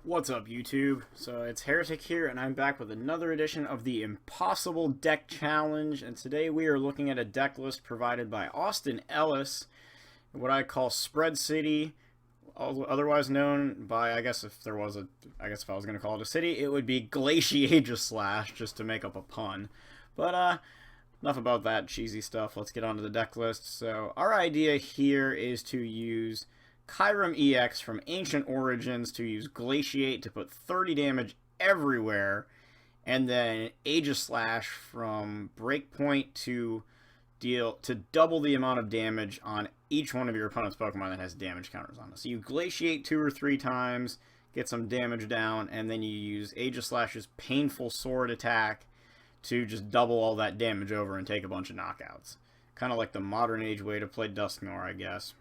What's up, YouTube? So it's Heretic here, and I'm back with another edition of the Impossible Deck Challenge. And today we are looking at a deck list provided by Austin Ellis, what I call Spread City, otherwise known by, I guess if I was going to call it a city, it would be Glaciate Aegislash, just to make up a pun. But enough about that cheesy stuff. Let's get onto the deck list. So our idea here is to use Kyurem-EX from Ancient Origins to use Glaciate to put 30 damage everywhere, and then Aegislash from Breakpoint to double the amount of damage on each one of your opponent's Pokemon that has damage counters on it. So you Glaciate 2 or 3 times, get some damage down, and then you use Aegislash's Painful Sword attack to just double all that damage over and take a bunch of knockouts. Kind of like the modern age way to play Dusknoir, I guess.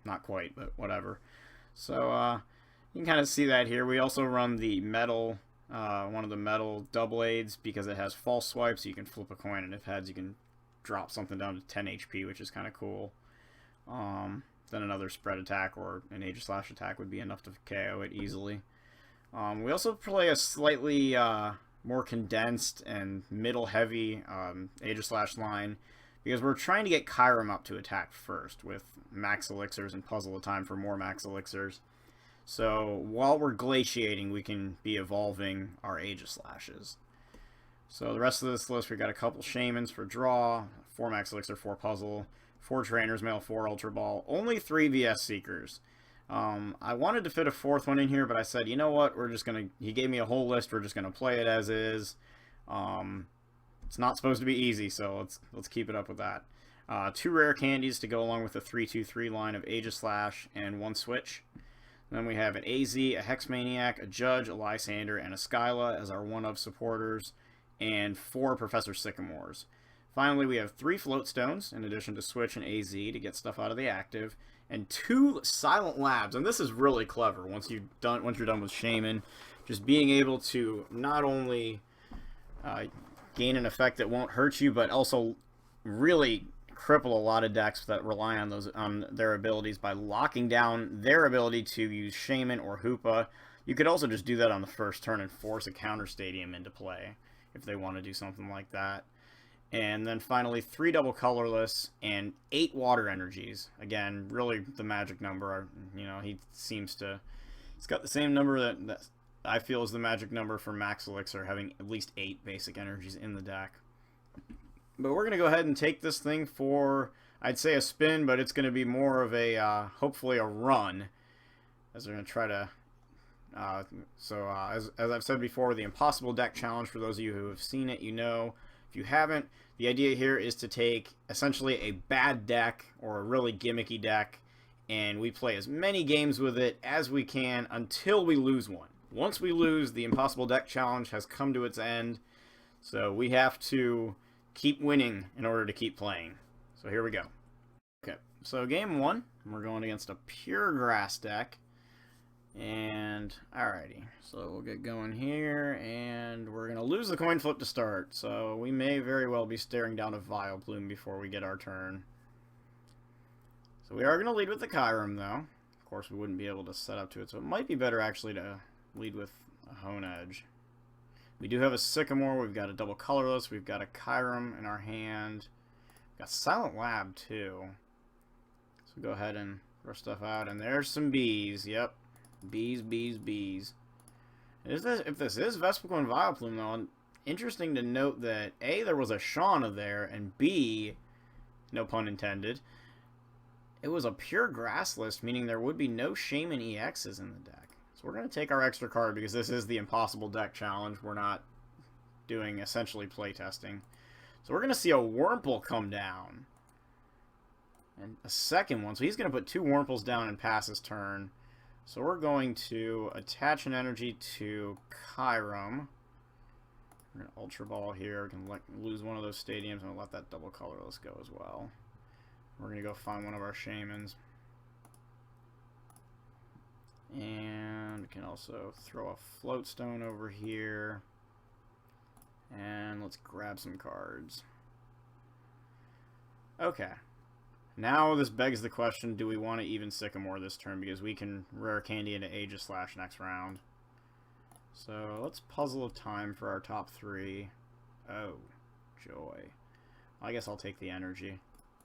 Not quite, but whatever. So you can kind of see that here. We also run the metal, one of the metal double aids because it has false swipe, so you can flip a coin, and if heads, you can drop something down to 10 HP, which is kind of cool. Then another spread attack or an Aegislash attack would be enough to KO it easily. We also play a slightly more condensed and middle-heavy Aegislash line, because we're trying to get Kyurem up to attack first with Max Elixirs and Puzzle of Time for more Max Elixirs. So while we're glaciating, we can be evolving our Aegislashes. So the rest of this list, we got a couple Shamans for draw, 4 Max Elixir, 4 Puzzle, 4 Trainers Mail, 4 Ultra Ball, only 3 VS Seekers. I wanted to fit a 4th one in here, but I said, you know what, he gave me a whole list, we're just gonna play it as is. It's not supposed to be easy, so let's keep it up with that. 2 rare candies to go along with the 3-2-3 line of Aegislash and 1 switch. Then we have an AZ, a Hexmaniac, a Judge, a Lysander, and a Skyla as our one-of supporters, and 4 Professor Sycamores. Finally, we have 3 Float Stones, in addition to Switch and AZ to get stuff out of the active, and 2 Silent Labs. And this is really clever once you're done with Shaman, just being able to not only gain an effect that won't hurt you, but also really cripple a lot of decks that rely on their abilities by locking down their ability to use Shaman or Hoopa. You could also just do that on the first turn and force a counter stadium into play if they want to do something like that. And then finally 3 double colorless and 8 water energies. Again, really the magic number. You know, he's got the same number that I feel is the magic number for Max Elixir, having at least 8 basic energies in the deck. But we're going to go ahead and take this thing for, I'd say a spin, but it's going to be more of a, hopefully a run, as we're going to try to, as I've said before, the Impossible Deck Challenge, for those of you who have seen it, you know. If you haven't, the idea here is to take essentially a bad deck, or a really gimmicky deck, and we play as many games with it as we can until we lose one. Once we lose, the Impossible Deck Challenge has come to its end, so we have to keep winning in order to keep playing. So here we go. Okay, so game 1, we're going against a pure grass deck, and alrighty, so we'll get going here, and we're going to lose the coin flip to start, so we may very well be staring down a Vileplume before we get our turn. So we are going to lead with the Kyurem, though. Of course, we wouldn't be able to set up to it, so it might be better actually to lead with a Hone Edge. We do have a Sycamore, we've got a double colorless, we've got a Kyurem in our hand. We've got Silent Lab too. So go ahead and throw stuff out, and there's some bees. Yep. Bees, bees, bees. If this is Vespiquen and Vileplume, though, interesting to note that A, there was a Shauna there, and B, no pun intended, it was a pure grass list, meaning there would be no Shaman EXs in the deck. So we're going to take our extra card because this is the Impossible Deck Challenge. We're not doing essentially playtesting. So we're going to see a Wurmple come down. And a second one. So he's going to put 2 Wurmples down and pass his turn. So we're going to attach an energy to Kyurem. We're going to Ultra Ball here. We can lose one of those stadiums and let that double colorless go as well. We're going to go find one of our Shamans. And we can also throw a Float Stone over here. And let's grab some cards. Okay. Now this begs the question, do we want to even Sycamore this turn? Because we can Rare Candy into Aegislash next round. So let's puzzle of time for our top 3. Oh, joy. I guess I'll take the energy.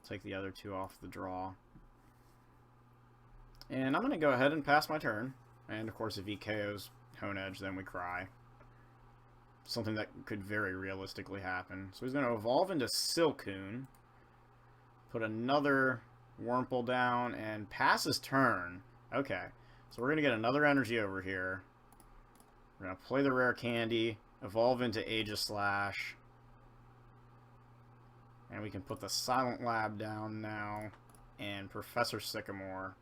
Take the other 2 off the draw. And I'm going to go ahead and pass my turn. And of course if he KOs Hone Edge, then we cry. Something that could very realistically happen. So he's going to evolve into Silcoon. Put another Wurmple down and pass his turn. Okay. So we're going to get another energy over here. We're going to play the rare candy. Evolve into Aegislash. And we can put the Silent Lab down now. And Professor Sycamore.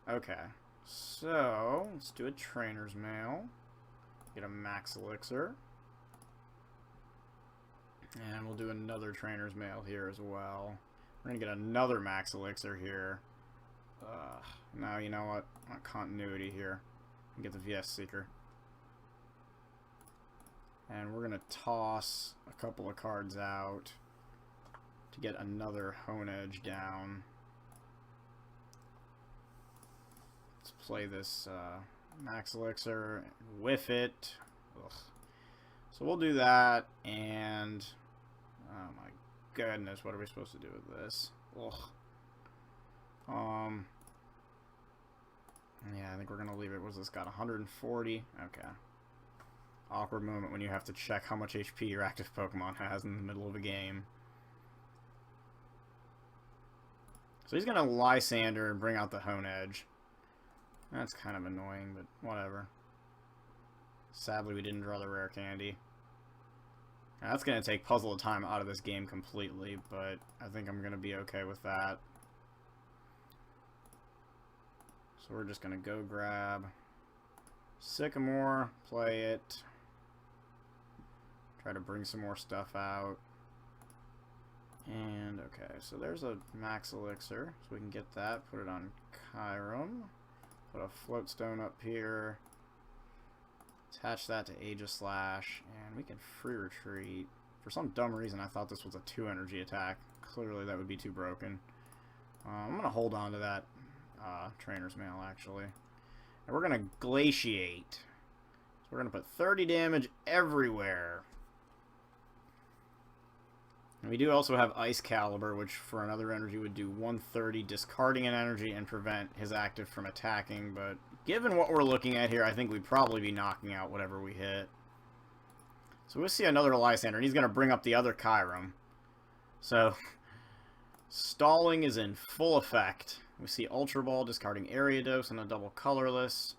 Okay. So, let's do a Trainer's Mail. Get a Max Elixir. And we'll do another Trainer's Mail here as well. We're going to get another Max Elixir here. Now, you know what? I want continuity here. And get the VS Seeker. And we're going to toss a couple of cards out to get another Hone Edge down. Let's play this Max Elixir, whiff it. Ugh. So we'll do that, and oh my goodness, what are we supposed to do with this? Ugh. Yeah, I think we're gonna leave it. What's this got? 140. Okay. Awkward moment when you have to check how much HP your active Pokemon has in the middle of a game. So he's gonna Lysander and bring out the Hone Edge. That's kind of annoying, but whatever. Sadly, we didn't draw the rare candy. Now, that's going to take Puzzle of Time out of this game completely, but I think I'm going to be okay with that. So we're just going to go grab Sycamore, play it, try to bring some more stuff out. And, okay, so there's a Max Elixir, so we can get that, put it on Kyurem. Put a Float Stone up here. Attach that to Aegislash, and we can free retreat. For some dumb reason, I thought this was a 2 energy attack. Clearly, that would be too broken. I'm going to hold on to that Trainer's Mail, actually. And we're going to Glaciate. So we're going to put 30 damage everywhere. And we do also have Ice Caliber, which for another energy would do 130, discarding an energy and prevent his active from attacking. But given what we're looking at here, I think we'd probably be knocking out whatever we hit. So we'll see another Lysander, and he's going to bring up the other Kyurem. So, stalling is in full effect. We see Ultra Ball discarding Ariados and a double colorless.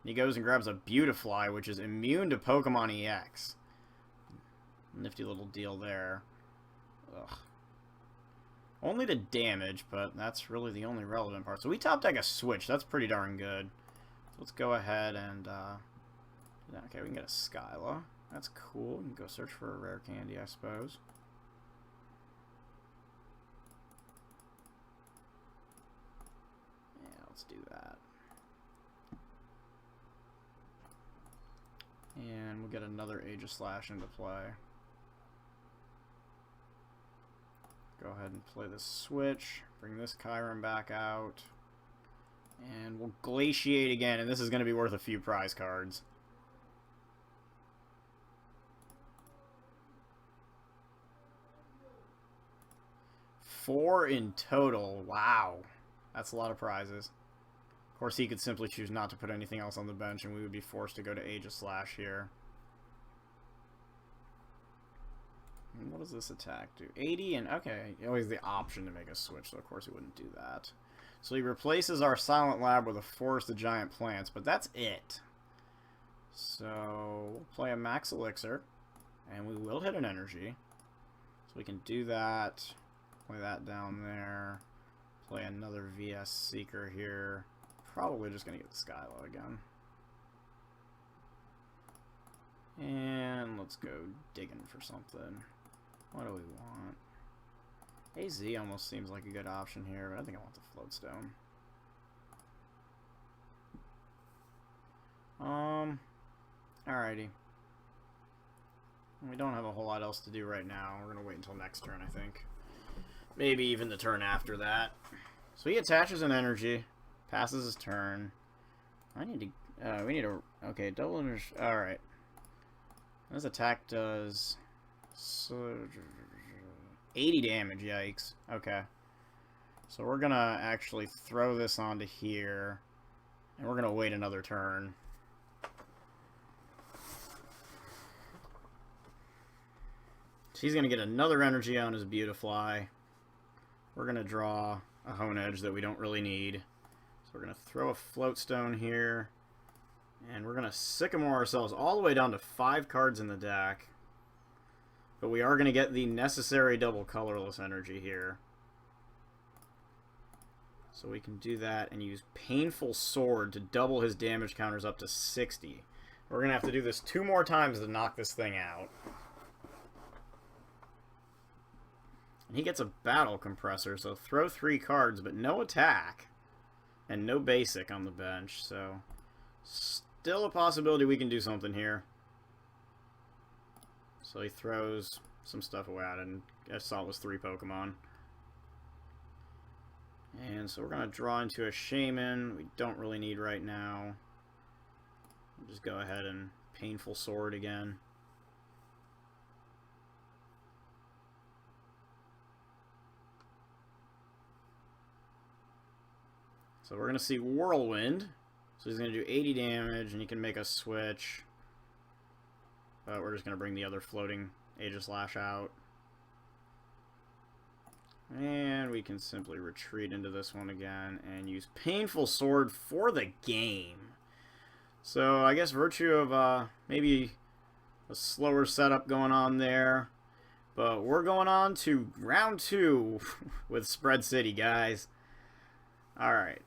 He goes and grabs a Beautifly, which is immune to Pokemon EX. Nifty little deal there. Ugh. Only to damage, but that's really the only relevant part. So we top deck a Switch. That's pretty darn good. So let's go ahead and... okay, we can get a Skyla. That's cool. We can go search for a rare candy, I suppose. Yeah, let's do that. And we'll get another Aegislash into play. Go ahead and play the Switch. Bring this Kyurem back out. And we'll Glaciate again, and this is going to be worth a few prize cards. Four in total. Wow. That's a lot of prizes. Of course, he could simply choose not to put anything else on the bench, and we would be forced to go to Aegislash here. And what does this attack do? 80 and... okay, always the option to make a switch, so of course he wouldn't do that. So he replaces our Silent Lab with a Forest of Giant Plants, but that's it. So we'll play a Max Elixir, and we will hit an energy. So we can do that. Play that down there. Play another VS Seeker here. Probably just going to get the Skyla again. And let's go digging for something. What do we want? AZ almost seems like a good option here, but I think I want the Floatstone. Alrighty. We don't have a whole lot else to do right now. We're going to wait until next turn, I think. Maybe even the turn after that. So he attaches an energy, passes his turn. I need to... We need a... Okay, double energy... Alright. This attack does... 80 damage, yikes. Okay. So we're gonna actually throw this onto here. And we're gonna wait another turn. So he's gonna get another energy on his Beautifly. We're gonna draw a Hone Edge that we don't really need. So we're gonna throw a Floatstone here. And we're gonna Sycamore ourselves all the way down to 5 cards in the deck. But we are gonna get the necessary double colorless energy here. So we can do that and use Painful Sword to double his damage counters up to 60. We're going to have to do this 2 more times to knock this thing out. And he gets a Battle Compressor, so throw 3 cards, but no attack. And no basic on the bench, so still a possibility we can do something here. So he throws some stuff away at it, and I saw it was 3 Pokemon. And so we're going to draw into a Shaman. We don't really need right now. We'll just go ahead and Painful Sword again. So we're going to see Whirlwind. So he's going to do 80 damage, and he can make a switch. But we're just going to bring the other floating Aegislash out. And we can simply retreat into this one again and use Painful Sword for the game. So I guess virtue of maybe a slower setup going on there. But we're going on to round 2 with Spread City, guys. Alright.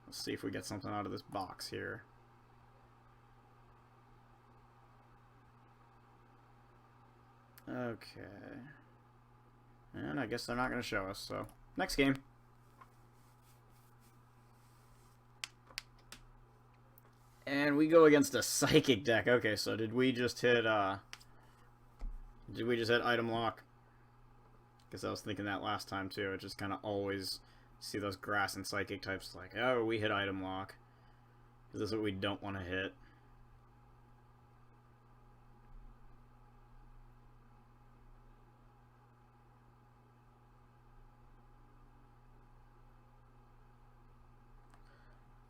Let's see if we get something out of this box here. Okay. And I guess they're not going to show us, so next game. And we go against a Psychic deck. Okay, so did we just hit item lock? Because I was thinking that last time too. It just kind of always see those Grass and Psychic types like, oh, we hit item lock. Because this is what we don't want to hit.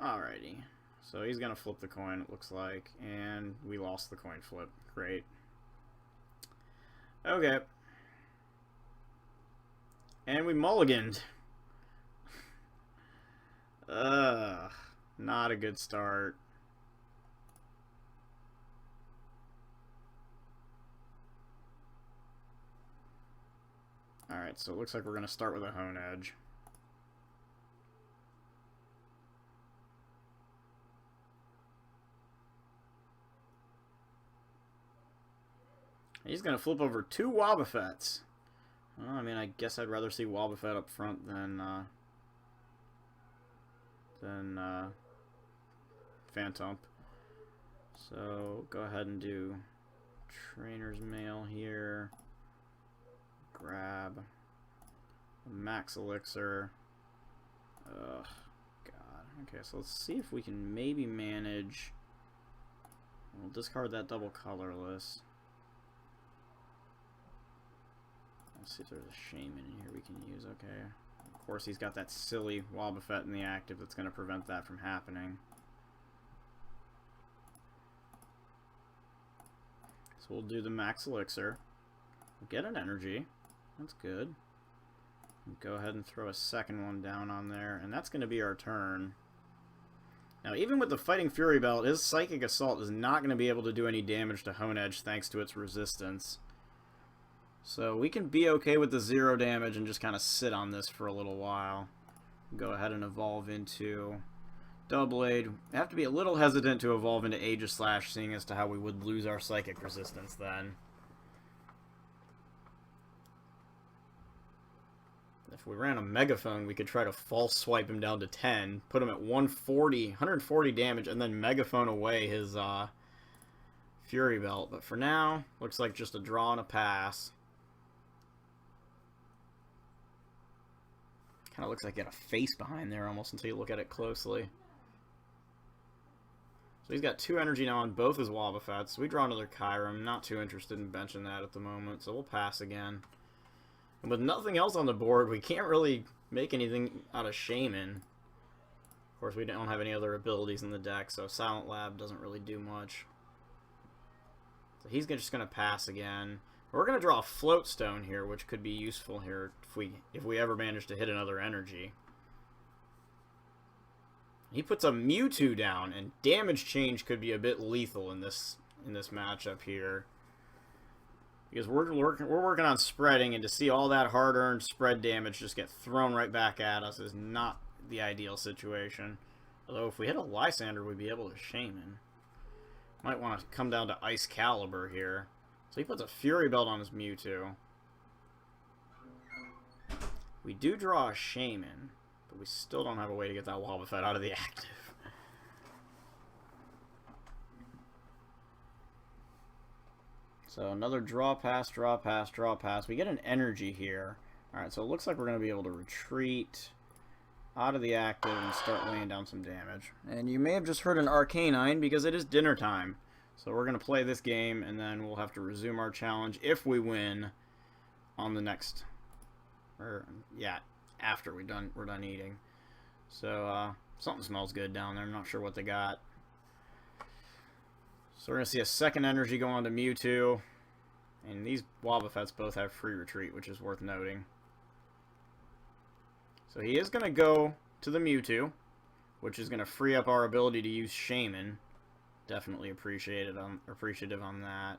Alrighty, so he's gonna flip the coin, it looks like, and we lost the coin flip. Great. Okay. And we mulliganed. Not a good start. Alright, so it looks like we're gonna start with a Hone Edge. He's going to flip over 2 Wobbuffets. Well, I mean, I guess I'd rather see Wobbuffet up front than Phantomp. So, go ahead and do Trainer's Mail here. Grab Max Elixir. Ugh, God. Okay, so let's see if we can maybe manage... We'll discard that double colorless. Let's see if there's a Shaman in here we can use. Okay. Of course, he's got that silly Wobbuffet in the active that's going to prevent that from happening. So we'll do the Max Elixir. We'll get an energy. That's good. We'll go ahead and throw a second one down on there, and that's going to be our turn. Now, even with the Fighting Fury Belt, his Psychic Assault is not going to be able to do any damage to Hone Edge thanks to its resistance. So we can be okay with the 0 damage and just kind of sit on this for a little while. Go ahead and evolve into Doublade. We have to be a little hesitant to evolve into Aegislash, seeing as to how we would lose our Psychic resistance then. If we ran a Megaphone, we could try to false swipe him down to 10, put him at 140 damage, and then Megaphone away his Fury Belt. But for now, looks like just a draw and a pass. Kind of looks like it got a face behind there almost until you look at it closely. So he's got 2 energy now on both his Wobbuffets. We draw another Kyurem. Not too interested in benching that at the moment, so we'll pass again. And with nothing else on the board, we can't really make anything out of Shaman. Of course, we don't have any other abilities in the deck, so Silent Lab doesn't really do much. So he's just going to pass again. We're going to draw a Float Stone here, which could be useful here if we ever manage to hit another energy. He puts a Mewtwo down, and damage change could be a bit lethal in this matchup here. Because we're working on spreading, and to see all that hard-earned spread damage just get thrown right back at us is not the ideal situation. Although if we hit a Lysander, we'd be able to Shaman. Might want to come down to Ice Caliber here. So he puts a Fury Belt on his Mewtwo. We do draw a Shaman, but we still don't have a way to get that Wobbuffet out of the active. So another draw pass, draw pass, draw pass. We get an energy here. Alright, so it looks like we're going to be able to retreat out of the active and start laying down some damage. And you may have just heard an Arcanine because it is dinner time. So we're going to play this game, and then we'll have to resume our challenge if we win on the next... yeah, after we're done eating. So, something smells good down there. I'm not sure what they got. So we're going to see a second energy go on to Mewtwo. And these Wobbuffets both have free retreat, which is worth noting. So he is going to go to the Mewtwo, which is going to free up our ability to use Shaman. Definitely appreciative on that.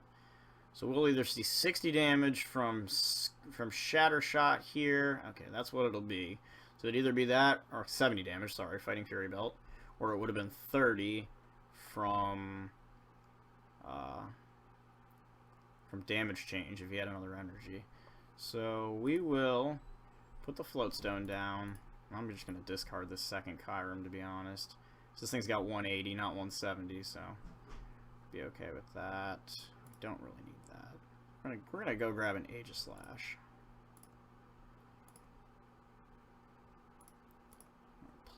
So we'll either see 60 damage from Shatter Shot here. Okay, that's what it'll be. So it'd either be that, or 70 damage, sorry, Fighting Fury Belt. Or it would have been 30 from damage change if he had another energy. So we will put the Float Stone down. I'm just going to discard this second Kyurem, to be honest. So this thing's got 180, not 170, so be okay with that. Don't really need that. We're gonna go grab an Aegislash.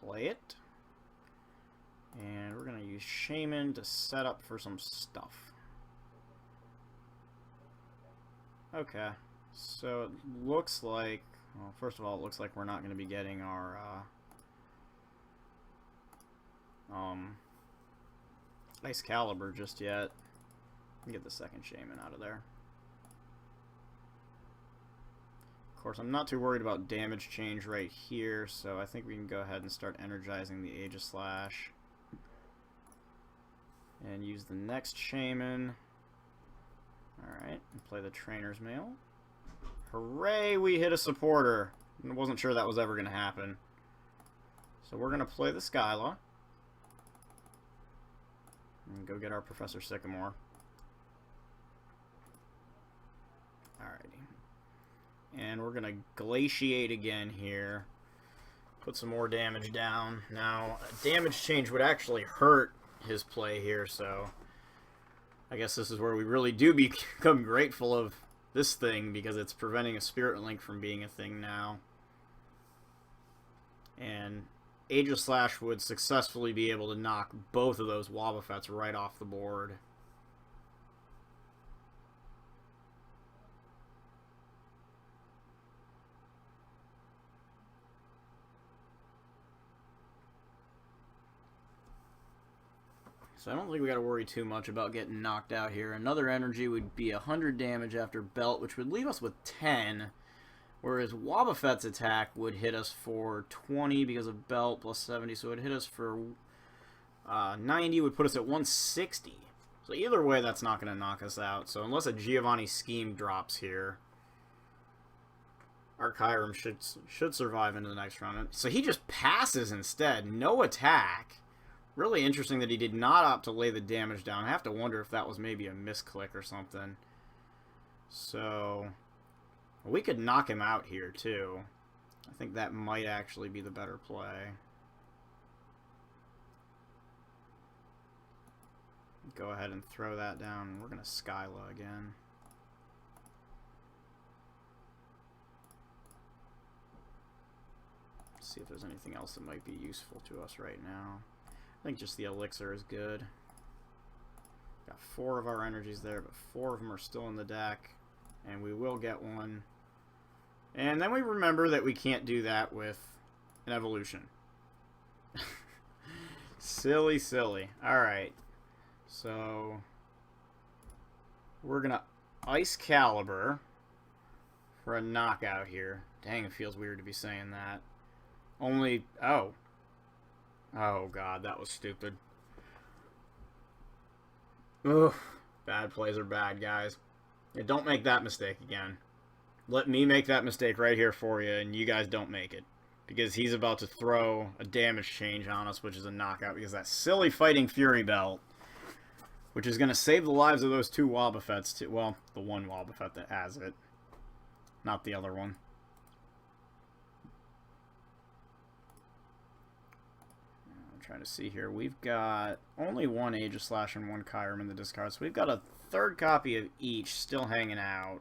Play it. And we're gonna use Shaman to set up for some stuff. Okay, so it looks like, well, first of all, it looks like we're not going to be getting our Ice Caliber just yet. Get the second Shaman out of there. Of course, I'm not too worried about damage change right here, so I think we can go ahead and start energizing the Aegislash. And use the next Shaman. Alright, and play the Trainer's Mail. Hooray, we hit a supporter! I wasn't sure that was ever going to happen. So we're going to play the Skyla. And go get our Professor Sycamore. Alrighty. And we're going to Glaciate again here. Put some more damage down. Now, a damage change would actually hurt his play here, so I guess this is where we really do become grateful of this thing, because it's preventing a Spirit Link from being a thing now. And Aegislash would successfully be able to knock both of those Wobbuffets right off the board. So I don't think we got to worry too much about getting knocked out here. Another energy would be 100 damage after Belt, which would leave us with 10. Whereas Wobbuffet's attack would hit us for 20 because of Belt plus 70. So it would hit us for 90, would put us at 160. So either way, that's not going to knock us out. So unless a Giovanni Scheme drops here, our Kyurem should survive into the next round. So he just passes instead. No attack. Really interesting that he did not opt to lay the damage down. I have to wonder if that was maybe a misclick or something. So we could knock him out here too. I think that might actually be the better play. Go ahead and throw that down. We're going to Skyla again. See if there's anything else that might be useful to us right now. I think just the Elixir is good. Got 4 of our energies there, but 4 of them are still in the deck. And we will get one. And then we remember that we can't do that with an evolution. Silly, silly. Alright. So, we're going to Ice Caliber for a knockout here. Dang, it feels weird to be saying that. Only... Oh. Oh, God, that was stupid. Ugh. Bad plays are bad, guys. Yeah, don't make that mistake again. Let me make that mistake right here for you, and you guys don't make it. Because he's about to throw a damage change on us, which is a knockout, because that silly Fighting Fury Belt, which is going to save the lives of those 2 Wobbuffets, too. Well, the one Wobbuffet that has it. Not the other one. I'm trying to see here. We've got only 1 Aegislash and 1 Kyurem in the discard, so we've got a 3rd copy of each still hanging out.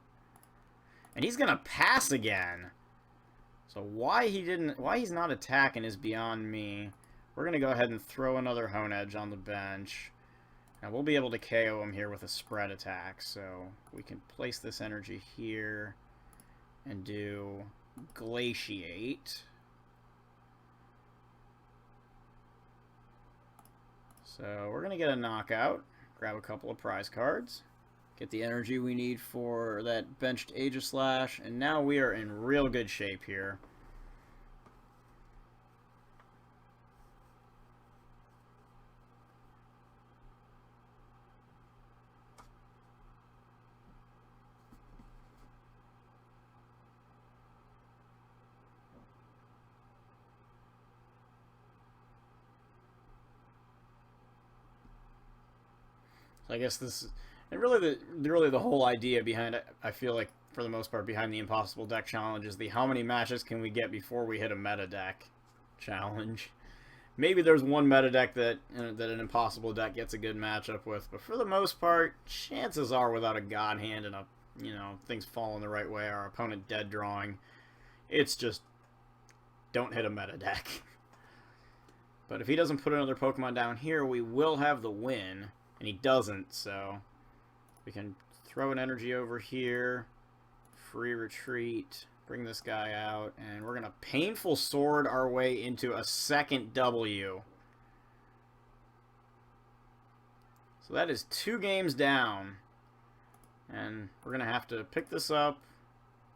And he's going to pass again. So why he's not attacking is beyond me. We're going to go ahead and throw another Hone Edge on the bench. And we'll be able to KO him here with a spread attack. So we can place this energy here and do Glaciate. So we're going to get a knockout. Grab a couple of prize cards. Get the energy we need for that benched Aegislash. And now we are in real good shape here. So I guess this... And really the whole idea behind it, I feel like, for the most part, behind the Impossible Deck Challenge is the how many matches can we get before we hit a meta deck challenge. Maybe there's one meta deck that an Impossible deck gets a good matchup with, but for the most part, chances are without a God Hand and things falling the right way, our opponent dead drawing, it's just don't hit a meta deck. But if he doesn't put another Pokemon down here, we will have the win, and he doesn't, so... We can throw an energy over here, free retreat, bring this guy out, and we're going to Painful Sword our way into a 2nd W. So that is 2 games down. And we're going to have to pick this up.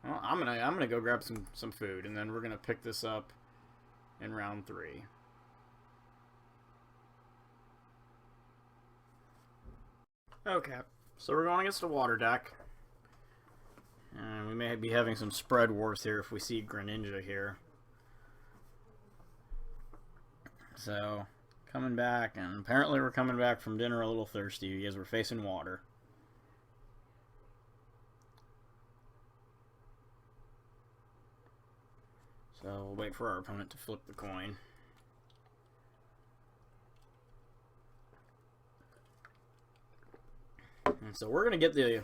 Well, I'm gonna go grab some food, and then we're going to pick this up in round 3. Okay. So we're going against a water deck. And we may be having some spread wars here if we see Greninja here. So, coming back, and apparently we're coming back from dinner a little thirsty because we're facing water. So we'll wait for our opponent to flip the coin. And so we're going to get the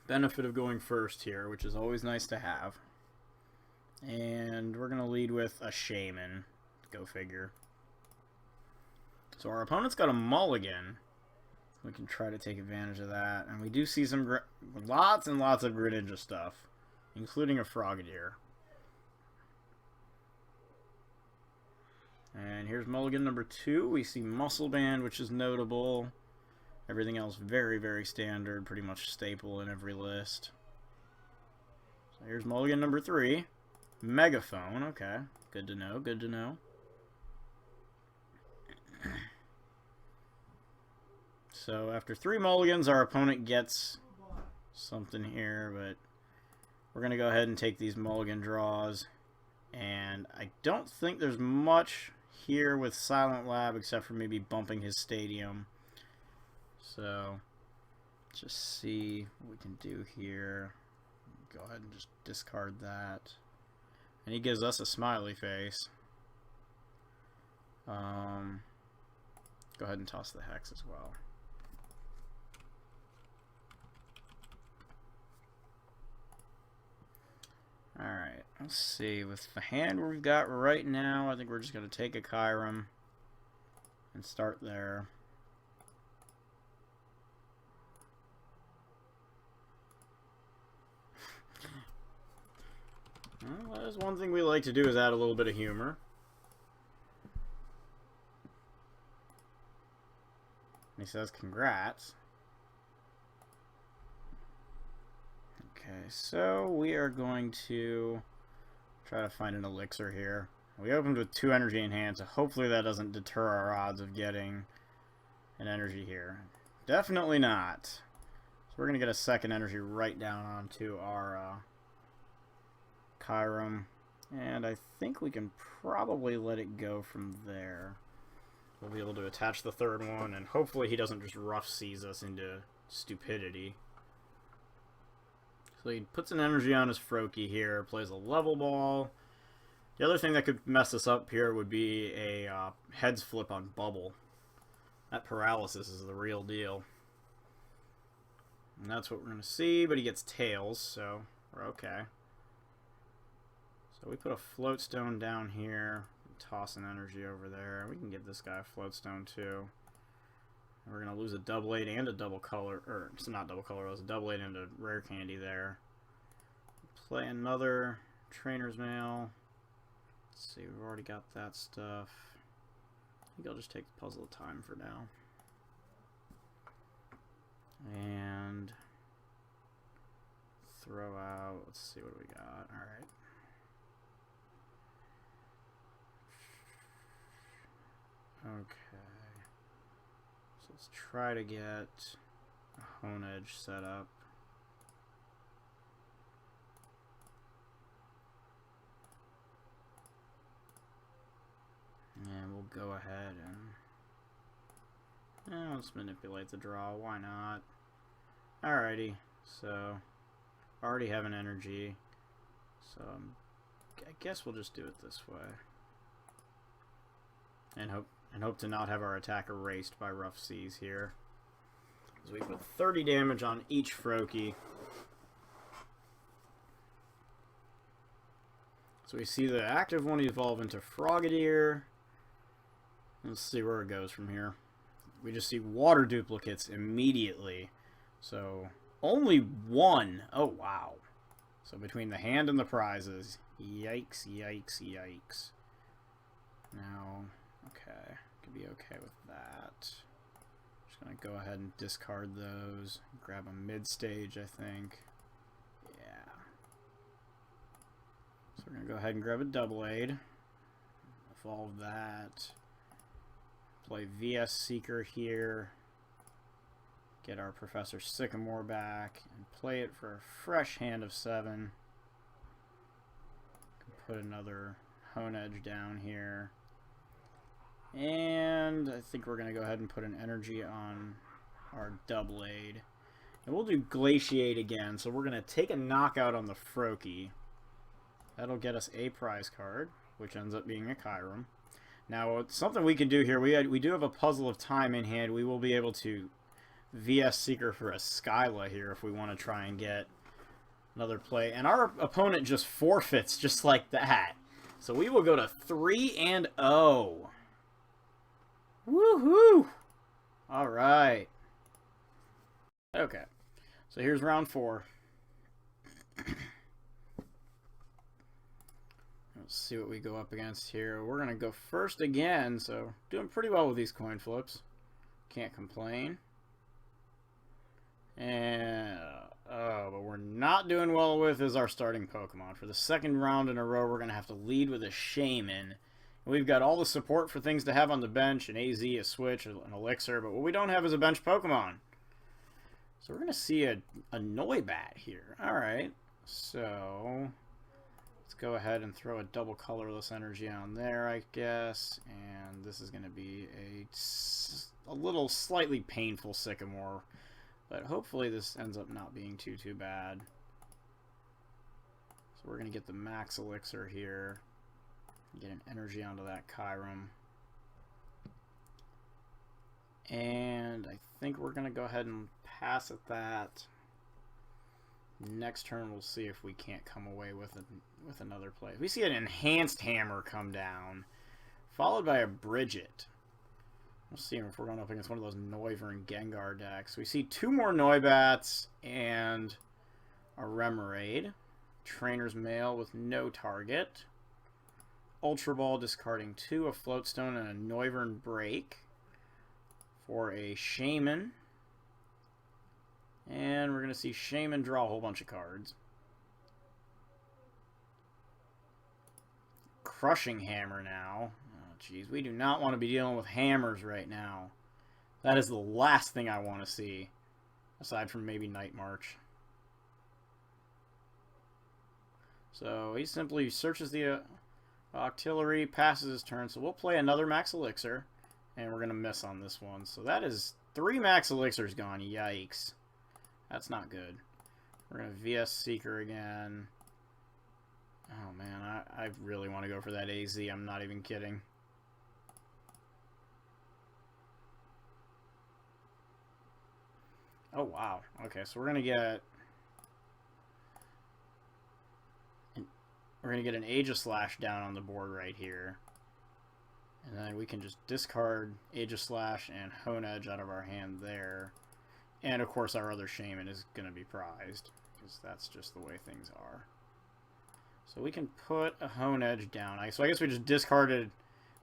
benefit of going first here, which is always nice to have. And we're going to lead with a Shaman. Go figure. So our opponent's got a Mulligan. We can try to take advantage of that. And we do see some lots and lots of Greninja stuff, including a Frogadier. And here's Mulligan number 2. We see Muscle Band, which is notable. Everything else very, very standard, pretty much staple in every list. So here's Mulligan number 3. Megaphone, okay. Good to know, good to know. So after 3 mulligans, our opponent gets something here, but we're going to go ahead and take these mulligan draws. And I don't think there's much here with Silent Lab except for maybe bumping his stadium. So, just see what we can do here. Go ahead and just discard that. And he gives us a smiley face. Go ahead and toss the Hex as well. Alright, let's see. With the hand we've got right now, I think we're just going to take a Kyurem and start there. Well, that is one thing we like to do, is add a little bit of humor. He says, congrats. Okay, so we are going to try to find an elixir here. We opened with 2 energy in hand, so hopefully that doesn't deter our odds of getting an energy here. Definitely not. So we're going to get a second energy right down onto our Kyurem. And I think we can probably let it go from there. We'll be able to attach the third one, and hopefully he doesn't just rough seize us into stupidity. So he puts an energy on his Froakie here, plays a level ball. The other thing that could mess us up here would be a heads flip on Bubble. That paralysis is the real deal. And that's what we're going to see, but he gets tails, so we're okay. So we put a float stone down here, toss an energy over there. We can give this guy a float stone too. And we're going to lose a double 8 and a double color, or it's not double color, it was a double 8 and a rare candy there. Play another trainer's mail. Let's see, we've already got that stuff. I think I'll just take the puzzle of time for now. And throw out, let's see what we got. Alright. Okay. So let's try to get a hone edge set up. And we'll go ahead and let's manipulate the draw. Why not? Alrighty. So already have an energy. So I guess we'll just do it this way. And hope to not have our attack erased by rough seas here. So we put 30 damage on each Froakie. So we see the active one evolve into Frogadier. Let's see where it goes from here. We just see water duplicates immediately. So only 1. Oh, wow. So between the hand and the prizes. Yikes, yikes, yikes. Now, okay. Could be okay with that. Just going to go ahead and discard those. Grab a mid-stage, I think. Yeah. So we're going to go ahead and grab a double aid. Evolve that. Play VS Seeker here. Get our Professor Sycamore back. And play it for a fresh hand of 7. Put another Hone Edge down here. And I think we're going to go ahead and put an energy on our double aid. And we'll do Glaciate again. So we're going to take a knockout on the Froakie. That'll get us a prize card, which ends up being a Kyurem. Now, something we can do here, we do have a puzzle of time in hand. We will be able to VS Seeker for a Skyla here if we want to try and get another play. And our opponent just forfeits just like that. So we will go to 3-0. Woohoo! Alright. Okay. So here's round 4. Let's see what we go up against here. We're going to go first again, so doing pretty well with these coin flips. Can't complain. And, but we're not doing well with is our starting Pokemon. For the second round in a row, we're going to have to lead with a Shaman. We've got all the support for things to have on the bench, an AZ, a Switch, an Elixir, but what we don't have is a bench Pokemon. So we're going to see a Noibat here. Alright, so let's go ahead and throw a double colorless energy on there, I guess. And this is going to be a little slightly painful Sycamore, but hopefully this ends up not being too bad. So we're going to get the Max Elixir here. Get an energy onto that Kyurem. And I think we're going to go ahead and pass at that. Next turn we'll see if we can't come away with another play. We see an Enhanced Hammer come down, followed by a Bridget. We'll see if we're going up against one of those Noivern and Gengar decks. We see 2 more Noibats and a Remoraid. Trainer's Mail with no target. Ultra Ball discarding 2, a Floatstone, and a Noivern Break for a Shaman. And we're going to see Shaman draw a whole bunch of cards. Crushing Hammer now. Oh, jeez. We do not want to be dealing with hammers right now. That is the last thing I want to see. Aside from maybe Night March. So he simply searches the artillery, passes his turn. So we'll play another Max Elixir. And we're going to miss on this one. So that is 3 Max Elixirs gone. Yikes. That's not good. We're going to VS Seeker again. Oh, man. I really want to go for that AZ. I'm not even kidding. Oh, wow. Okay, so we're going to get... We're going to get an Aegislash down on the board right here. And then we can just discard Aegislash and Hone Edge out of our hand there. And, of course, our other Shaman is going to be prized. Because that's just the way things are. So we can put a Hone Edge down. So I guess we just discarded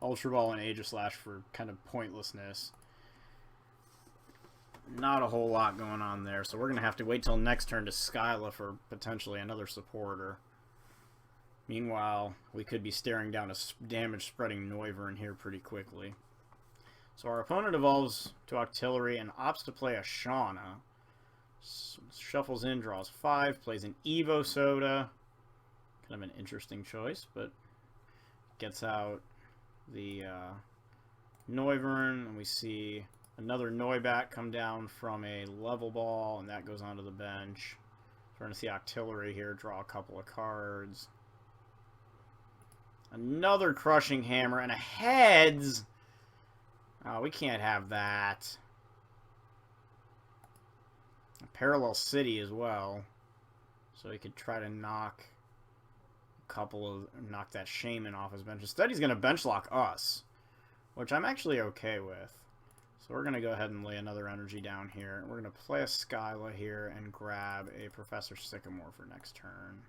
Ultra Ball and Aegislash for kind of pointlessness. Not a whole lot going on there. So we're going to have to wait till next turn to Skyla for potentially another supporter. Meanwhile, we could be staring down a damage-spreading Noivern here pretty quickly. So our opponent evolves to Artillery and opts to play a Shauna. Shuffles in, draws 5, plays an Evo Soda. Kind of an interesting choice, but gets out the Noivern, and we see another Noibat come down from a level ball, and that goes onto the bench. We're going to see Artillery here, draw a couple of cards. Another Crushing Hammer and a Heads! Oh, we can't have that. A Parallel City as well. So he could try to knock that Shaman off his bench. Instead, he's going to bench lock us, which I'm actually okay with. So we're going to go ahead and lay another energy down here. We're going to play a Skyla here and grab a Professor Sycamore for next turn.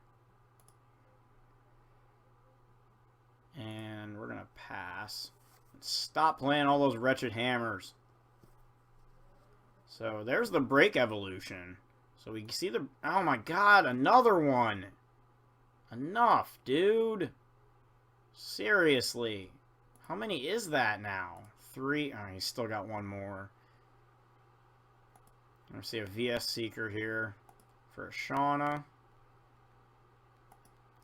And we're going to pass. Stop playing all those wretched hammers. So there's the Break evolution. So we see the... Oh my god, another one! Enough, dude! Seriously. How many is that now? 3? Oh, he's still got one more. Let's see a VS Seeker here for a Shauna.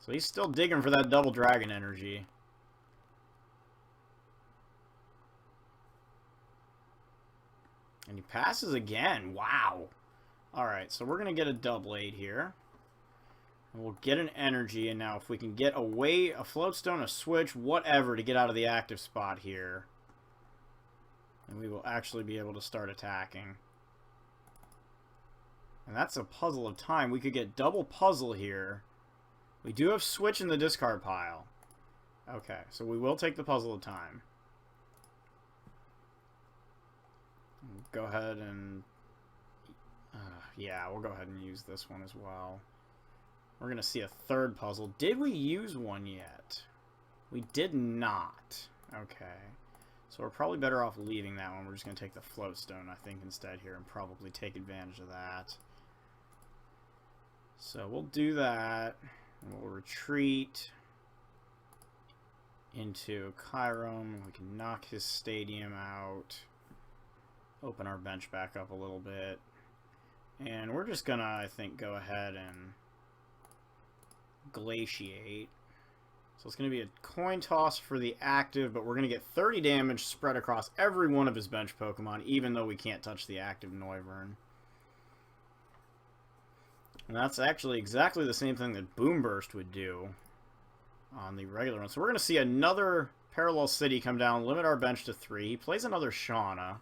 So he's still digging for that double dragon energy. And he passes again. Wow. Alright, so we're going to get a double 8 here. And we'll get an energy. And now if we can get away a Floatstone, a Switch, whatever to get out of the active spot here. And we will actually be able to start attacking. And that's a Puzzle of Time. We could get double Puzzle here. We do have Switch in the discard pile. Okay, so we will take the Puzzle of Time. Go ahead and... yeah, we'll go ahead and use this one as well. We're going to see a third puzzle. Did we use one yet? We did not. Okay. So we're probably better off leaving that one. We're just going to take the Floatstone, I think, instead here and probably take advantage of that. So we'll do that. We'll retreat into Kyurem. We can knock his stadium out. Open our bench back up a little bit. And we're just gonna, I think, go ahead and Glaciate. So it's gonna be a coin toss for the active, but we're gonna get 30 damage spread across every one of his bench Pokemon, even though we can't touch the active Noivern. And that's actually exactly the same thing that Boom Burst would do on the regular one. So we're gonna see another Parallel City come down, limit our bench to 3. He plays another Shauna.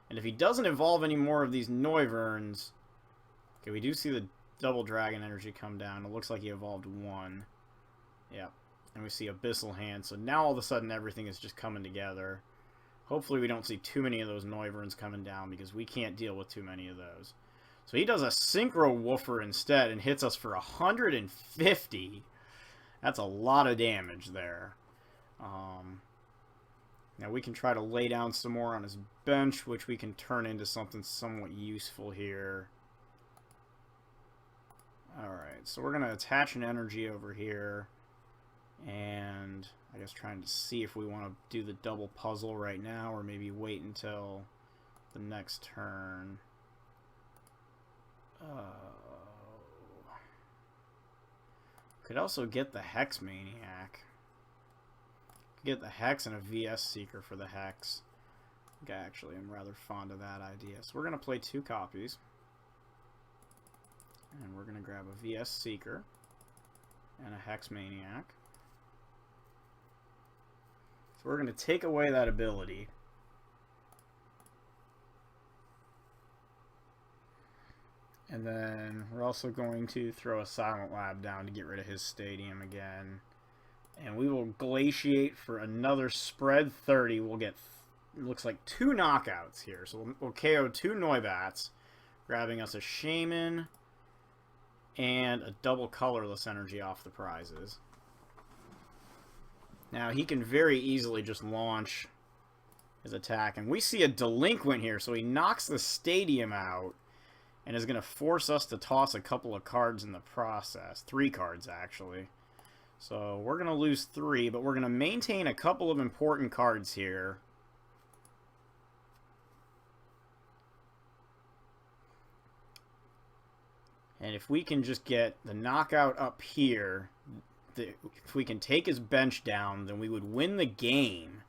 And if he doesn't evolve any more of these Noiverns... Okay, we do see the double dragon energy come down. It looks like he evolved 1. Yep. And we see Abyssal Hand. So now all of a sudden everything is just coming together. Hopefully we don't see too many of those Noiverns coming down because we can't deal with too many of those. So he does a Synchro Woofer instead and hits us for 150. That's a lot of damage there. Now we can try to lay down some more on his bench, which we can turn into something somewhat useful here. Alright, so we're going to attach an energy over here. And I guess trying to see if we want to do the double puzzle right now, or maybe wait until the next turn. Could also get the Hex Maniac. Could get the Hex and a VS Seeker for the Hex. Actually, I'm rather fond of that idea. So we're going to play 2 copies. And we're going to grab a VS Seeker and a Hex Maniac. So we're going to take away that ability. And then we're also going to throw a Silent Lab down to get rid of his stadium again. And we will Glaciate for another spread 30. We'll get, it looks like 2 knockouts here. So we'll KO 2 Noibats, grabbing us a Shaman and a double colorless energy off the prizes. Now he can very easily just launch his attack. And we see a Delinquent here, so he knocks the stadium out. And is going to force us to toss a couple of cards in the process. 3 cards, actually. So we're going to lose 3, but we're going to maintain a couple of important cards here. And if we can just get the knockout up here, if we can take his bench down, then we would win the game.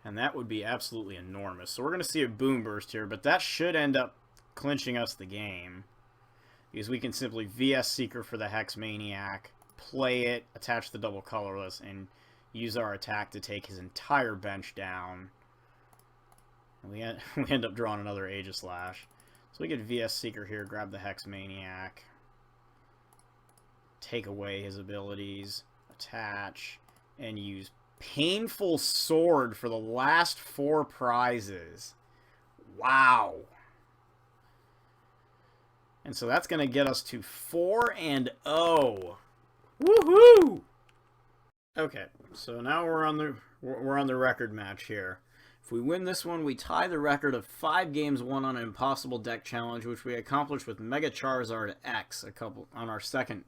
And that would be absolutely enormous. So we're going to see a Boom Burst here, but that should end up clinching us the game, because we can simply VS Seeker for the Hex Maniac, play it, attach the double colorless, and use our attack to take his entire bench down. And we end up drawing another Aegislash. So we get VS Seeker here, grab the Hex Maniac, take away his abilities, attach, and use Painful Sword for the last 4 prizes. Wow. And so that's going to get us to 4-0. Woohoo! Okay, so now we're on the record match here. If we win this one, we tie the record of 5 games won on an impossible deck challenge, which we accomplished with Mega Charizard X on our second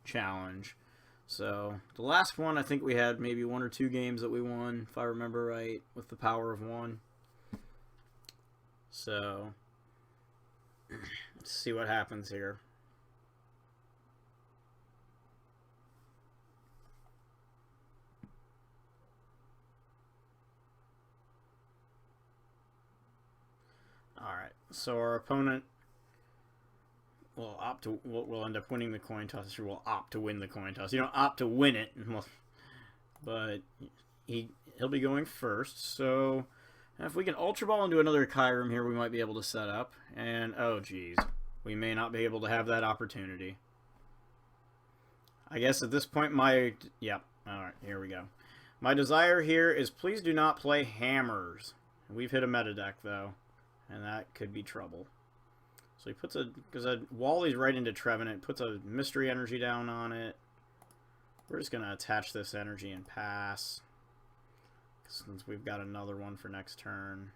challenge. So the last one, I think we had maybe 1 or 2 games that we won, if I remember right, with the power of 1. So let's see what happens here. Alright, so our opponent will will end up winning the coin toss, or will opt to win the coin toss. You don't opt to win it, but he'll be going first. So if we can Ultra Ball into another Kyurem here, we might be able to set up. And, oh geez, we may not be able to have that opportunity. I guess at this point yep, alright, here we go. My desire here is please do not play hammers. We've hit a meta deck, though, and that could be trouble. So he puts because Wally's right into Trevenant, puts a Mystery Energy down on it. We're just going to attach this energy and pass, since we've got another one for next turn.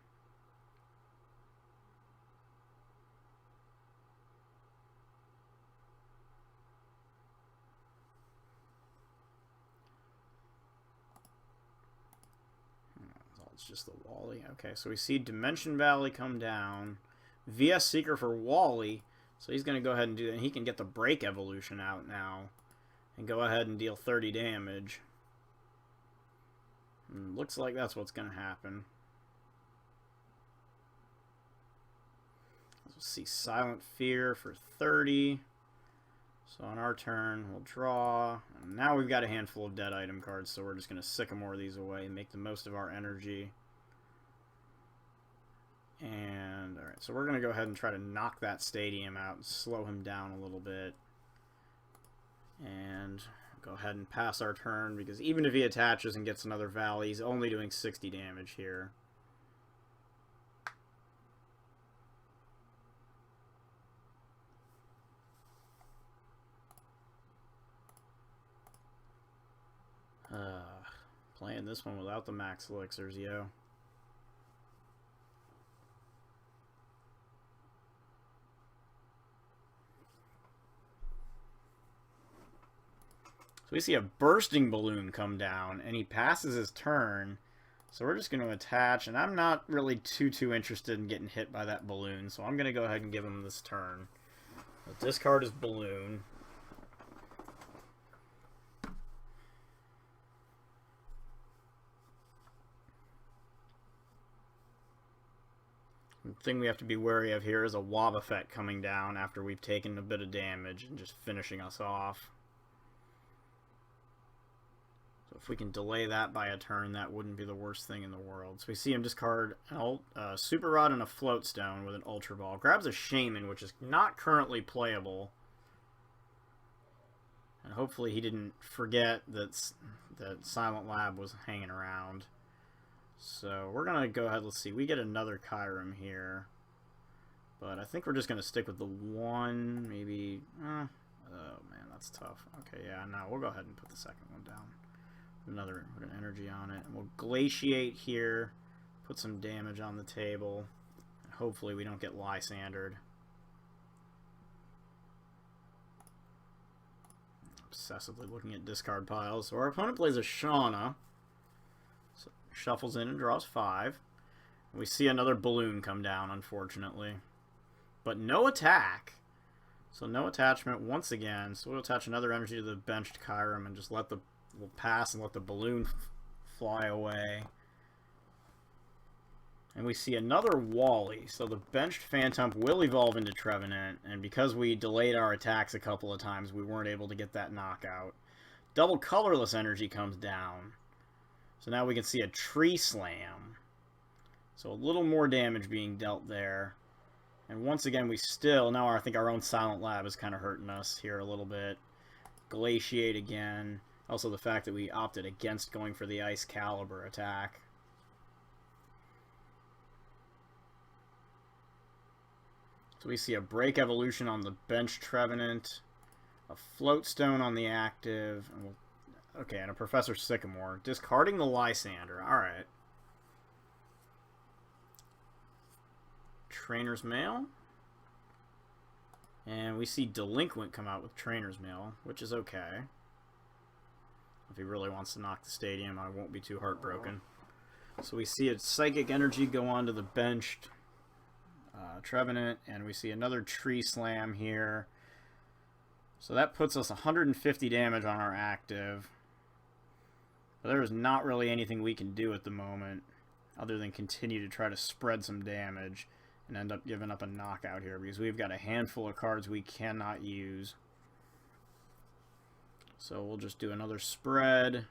It's just the Wally. Okay, so we see Dimension Valley come down. VS Seeker for Wally. So he's going to go ahead and do that. And he can get the Break Evolution out now. And go ahead and deal 30 damage. And looks like that's what's going to happen. Let's see Silent Fear for 30. So on our turn, we'll draw. And now we've got a handful of dead item cards, so we're just going to Sycamore these away and make the most of our energy. And, alright, so we're going to go ahead and try to knock that stadium out and slow him down a little bit. And go ahead and pass our turn, because even if he attaches and gets another Valley, he's only doing 60 damage here. Playing this one without the Max Elixirs, yo. So we see a bursting balloon come down, and he passes his turn. So we're just going to attach, and I'm not really too interested in getting hit by that balloon, so I'm going to go ahead and give him this turn. I'll discard his balloon. The thing we have to be wary of here is a Wobbuffet coming down after we've taken a bit of damage and just finishing us off. So if we can delay that by a turn, that wouldn't be the worst thing in the world. So we see him discard a Super Rod and a Float Stone with an Ultra Ball. Grabs a Shaman, which is not currently playable. And hopefully he didn't forget that Silent Lab was hanging around. So we're going to go ahead, let's see, we get another Kyurem here. But I think we're just going to stick with the one, maybe, oh man, that's tough. Okay, yeah, no, we'll go ahead and put the second one down. Put an energy on it. And we'll Glaciate here, put some damage on the table, and hopefully we don't get Lysandered. Obsessively looking at discard piles. So our opponent plays a Shauna. So shuffles in and draws 5. We see another balloon come down, unfortunately. But no attack. So no attachment once again. So we'll attach another energy to the benched Kyurem and just let the... We'll pass and let the balloon fly away. And we see another Wally. So the benched Phantump will evolve into Trevenant. And because we delayed our attacks a couple of times, we weren't able to get that knockout. Double colorless energy comes down. So now we can see a Tree Slam. So a little more damage being dealt there. And once again, we still... Now I think our own Silent Lab is kind of hurting us here a little bit. Glaciate again. Also the fact that we opted against going for the Ice Caliber attack. So we see a Break Evolution on the bench Trevenant, a Float Stone on the active, and okay, and a Professor Sycamore. Discarding the Lysander. Alright. Trainer's Mail. And we see Delinquent come out with Trainer's Mail, which is okay. If he really wants to knock the stadium, I won't be too heartbroken. So we see a Psychic Energy go on to the benched Trevenant, and we see another Tree Slam here. So that puts us 150 damage on our active. But there is not really anything we can do at the moment, other than continue to try to spread some damage and end up giving up a knockout here, because we've got a handful of cards we cannot use. So we'll just do another spread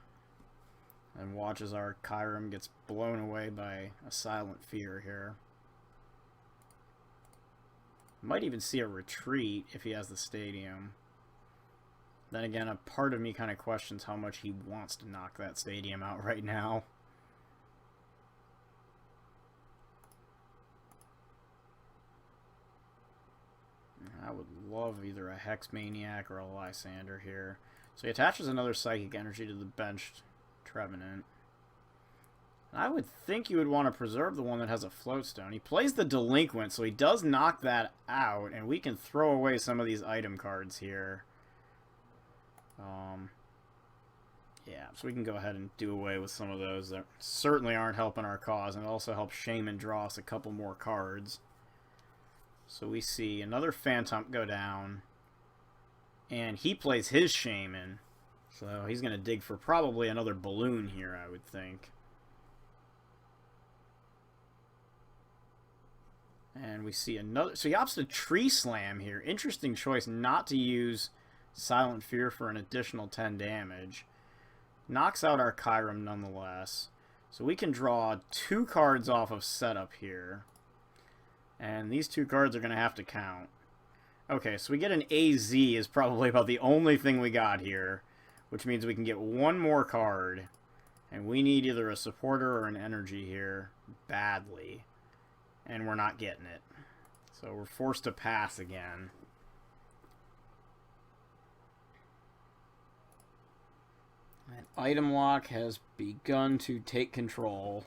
and watch as our Kyurem gets blown away by a Silent Fear here. Might even see a retreat if he has the stadium. Then again, a part of me kind of questions how much he wants to knock that stadium out right now. I would love either a Hex Maniac or a Lysander here. So he attaches another Psychic Energy to the benched Trevenant. I would think you would want to preserve the one that has a Float Stone. He plays the Delinquent, so he does knock that out, and we can throw away some of these item cards here. Yeah, so we can go ahead and do away with some of those that certainly aren't helping our cause, and it also helps Shaman draw us a couple more cards. So we see another Phantump go down, and he plays his Shaman, so he's going to dig for probably another balloon here, I would think. And we see another... So he opts to Tree Slam here. Interesting choice not to use Silent Fear for an additional 10 damage. Knocks out our Kyurem nonetheless. So we can draw 2 cards off of setup here. And these 2 cards are going to have to count. Okay, so we get an AZ is probably about the only thing we got here. Which means we can get 1 more card. And we need either a supporter or an energy here badly. And we're not getting it. So we're forced to pass again. And item lock has begun to take control.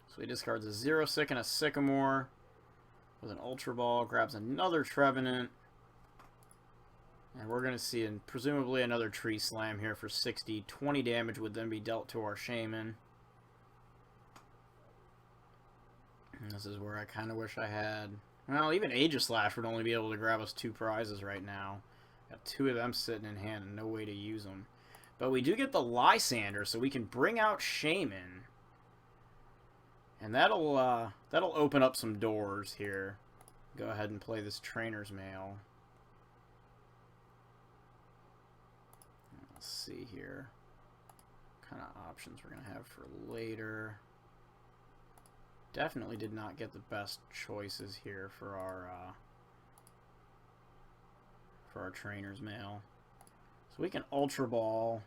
So he discards a 0-6 and a Sycamore with an Ultra Ball, grabs another Trevenant. And we're going to see presumably another Tree Slam here for 60. 20 damage would then be dealt to our Shaman. And this is where I kind of wish I had... Well, even Aegislash would only be able to grab us 2 prizes right now. Got 2 of them sitting in hand and no way to use them. But we do get the Lysander, so we can bring out Shaman. And that'll open up some doors here. Go ahead and play this Trainer's Mail. Let's see here. What kind of options we're going to have for later. Definitely did not get the best choices here for our Trainer's Mail. So we can Ultra Ball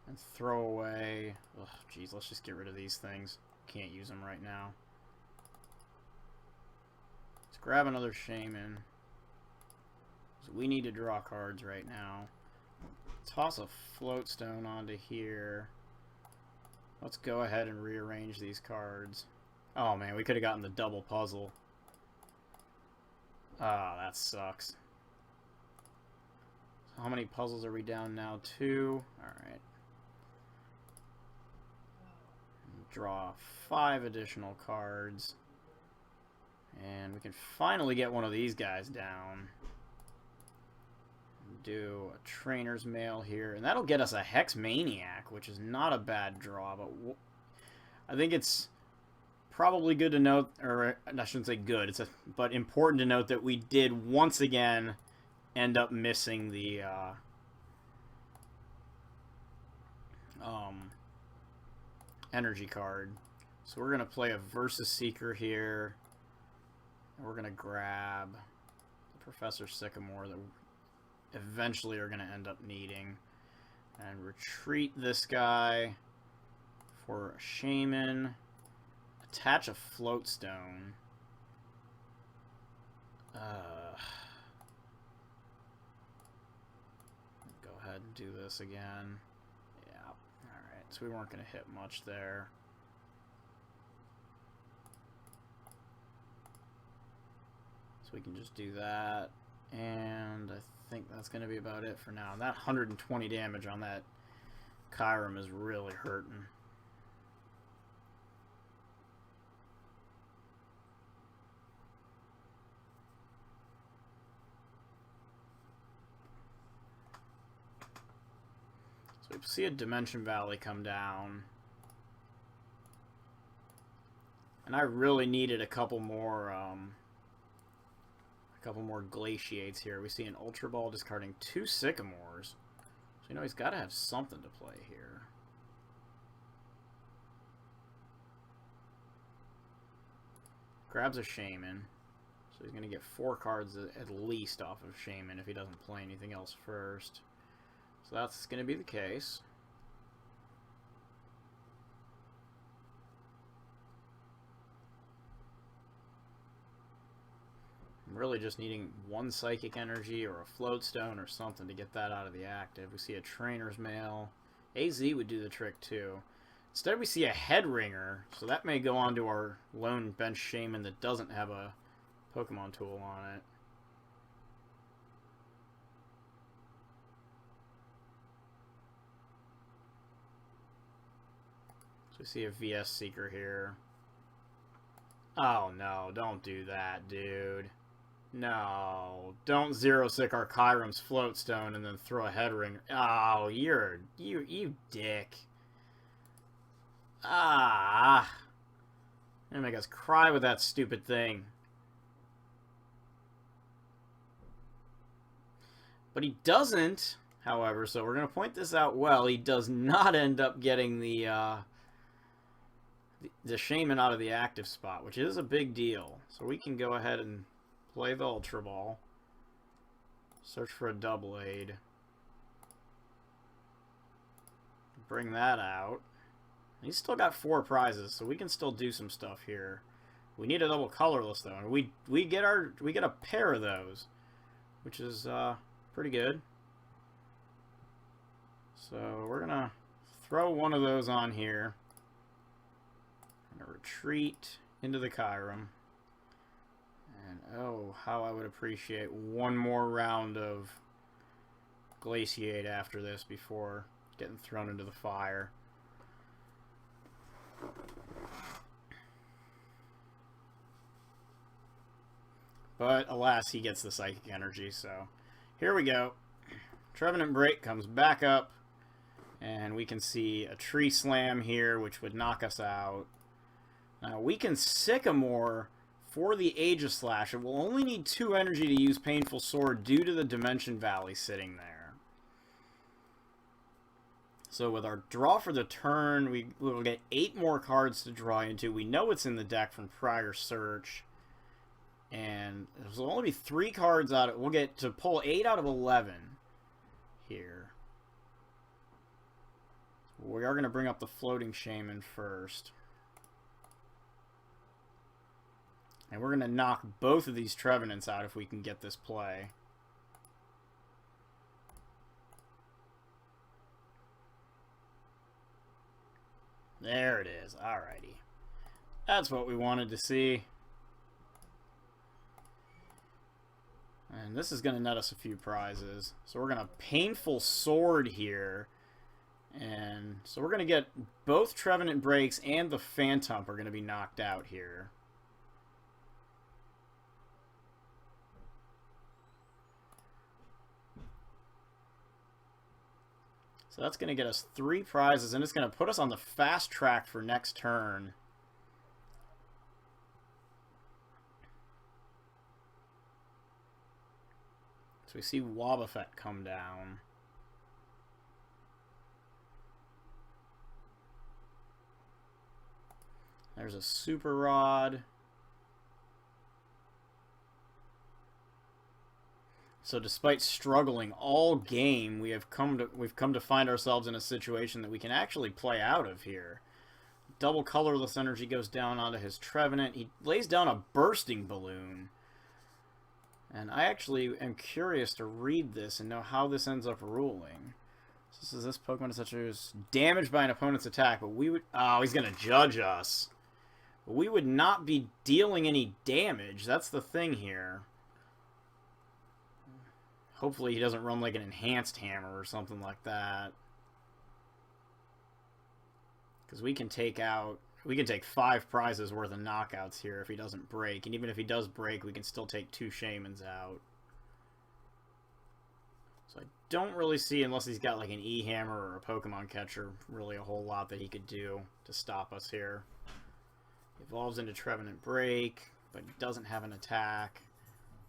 and throw away... Ugh, geez, let's just get rid of these things. Can't use them right now. Let's grab another Shaman. So we need to draw cards right now. Toss a Floatstone onto here. Let's go ahead and rearrange these cards. Oh man, we could have gotten the double puzzle. Ah, that sucks. So how many puzzles are we down now? 2. Alright. Draw 5 additional cards. And we can finally get one of these guys down. Do a Trainer's Mail here. And that'll get us a Hex Maniac, which is not a bad draw. But I think it's probably good to note, or I shouldn't say good, but important to note that we did once again end up missing the energy card. So we're going to play a Versus Seeker here. And we're going to grab the Professor Sycamore that we eventually are going to end up needing. And retreat this guy for a Shaman. Attach a Floatstone. Go ahead and do this again. Yeah, alright, so we weren't going to hit much there. So we can just do that. And I think that's going to be about it for now. That 120 damage on that Kyurem is really hurting. So we see a Dimension Valley come down. And I really needed a couple more Glaciates here. We see an Ultra Ball discarding 2 Sycamores. So you know he's got to have something to play here. Grabs a Shaman. So he's going to get 4 cards at least off of Shaman if he doesn't play anything else first. So that's going to be the case. I'm really just needing 1 Psychic Energy or a Floatstone or something to get that out of the active. We see a Trainer's Mail. AZ would do the trick too. Instead we see a Headringer, so that may go on to our lone bench Shaman that doesn't have a Pokemon tool on it. So we see a VS Seeker here. Oh no, don't do that, dude. No, don't 0-sick our Kyurem's Floatstone and then throw a Headringer. Oh, you dick. Ah. You're gonna make us cry with that stupid thing. But he doesn't, however, so we're gonna point this out well. He does not end up getting the Shaman out of the active spot, which is a big deal. So we can go ahead and play the Ultra Ball. Search for a Double Aid. Bring that out. He's still got 4 prizes, so we can still do some stuff here. We need a double colorless though, and we get a pair of those, which is pretty good. So we're gonna throw one of those on here. I'm gonna retreat into the Kyurem. And oh, how I would appreciate one more round of Glaciate after this before getting thrown into the fire. But alas, he gets the psychic energy, so here we go. Trevenant Break comes back up, and we can see a tree slam here, which would knock us out. Now we can Sycamore for the Aegislash. It will only need 2 energy to use Painful Sword due to the Dimension Valley sitting there. So with our draw for the turn, we will get 8 more cards to draw into. We know it's in the deck from prior search. And there'll only be 3 cards out of... We'll get to pull 8 out of 11 here. We are going to bring up the Floating Shaman first. And we're going to knock both of these Trevenants out if we can get this play. There it is. Alrighty. That's what we wanted to see. And this is going to net us a few prizes. So we're going to Painful Sword here. And so we're going to get both Trevenant Breaks and the Phantom are going to be knocked out here. So that's going to get us 3 prizes, and it's going to put us on the fast track for next turn. So we see Wobbuffet come down. There's a Super Rod. So despite struggling all game, we've come to find ourselves in a situation that we can actually play out of here. Double colorless energy goes down onto his Trevenant. He lays down a Bursting Balloon. And I actually am curious to read this and know how this ends up ruling. So this Pokemon is such as damaged by an opponent's attack, but we would... Oh, he's going to judge us. But we would not be dealing any damage. That's the thing here. Hopefully he doesn't run like an Enhanced Hammer or something like that. Because we can take 5 prizes worth of knockouts here if he doesn't break. And even if he does break, we can still take 2 Shamans out. So I don't really see, unless he's got like an E-Hammer or a Pokemon Catcher, really a whole lot that he could do to stop us here. He evolves into Trevenant Break, but he doesn't have an attack.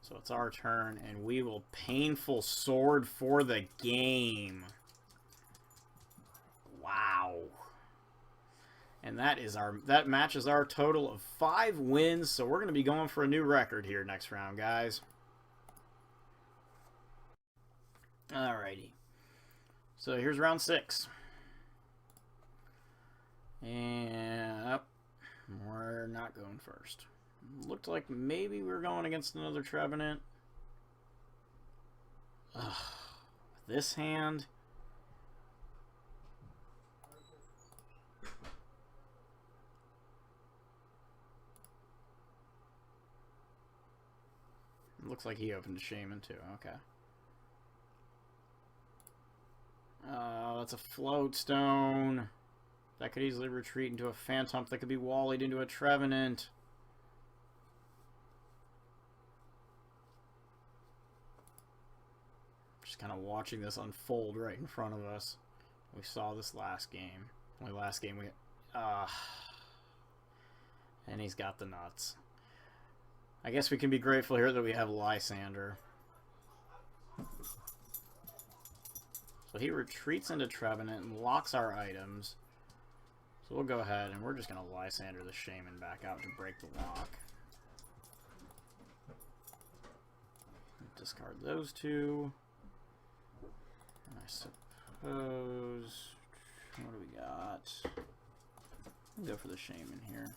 So it's our turn, and we will Painful Sword for the game. Wow. And that matches our total of 5 wins, so we're going to be going for a new record here next round, guys. Alrighty. So here's round 6. And we're not going first. Looked like maybe we were going against another Trevenant. Ugh. This hand. Looks like he opened a Shaman too. Okay. That's a Float Stone. That could easily retreat into a Phantom. That could be wallied into a Trevenant. Just kind of watching this unfold right in front of us. We saw this last game. Only last game we... and he's got the nuts. I guess we can be grateful here that we have Lysander. So he retreats into Trevenant and locks our items. So we'll go ahead and we're just going to Lysander the Shaman back out to break the lock. Discard those 2. And I suppose... What do we got? I'll go for the Shaman here.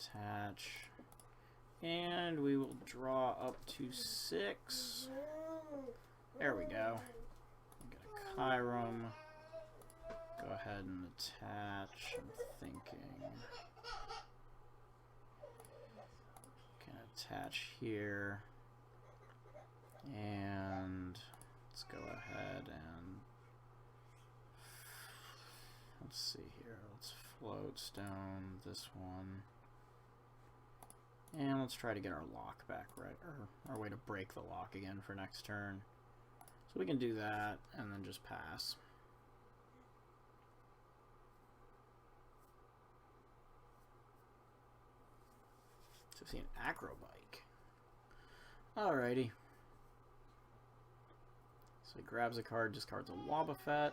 attach. And we will draw up to 6. There we go. Get a Kyurem. Go ahead and attach. I'm thinking. Can attach here. And let's go ahead and let's see here. Let's float stone this one. And let's try to get our lock back right, or our way to break the lock again for next turn. So we can do that and then just pass. So see an acrobike. Alrighty. So he grabs a card, discards a Wobbuffet,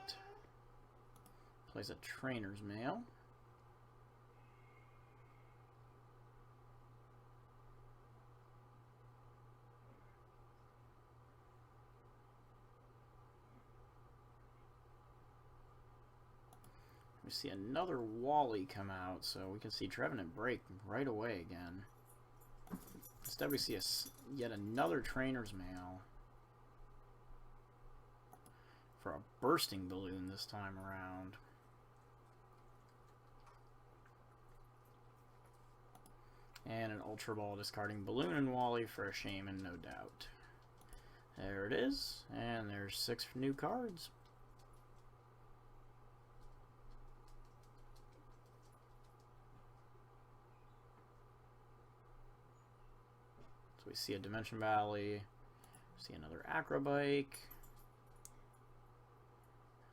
plays a Trainer's Mail. We see another Wally come out, so we can see Trevenant break right away again. Instead we see yet another Trainer's Mail for a bursting balloon this time around. And an Ultra Ball discarding Balloon and Wally for a Shaman, no doubt. There it is, and there's 6 new cards. So we see a Dimension Valley, see another Acrobike,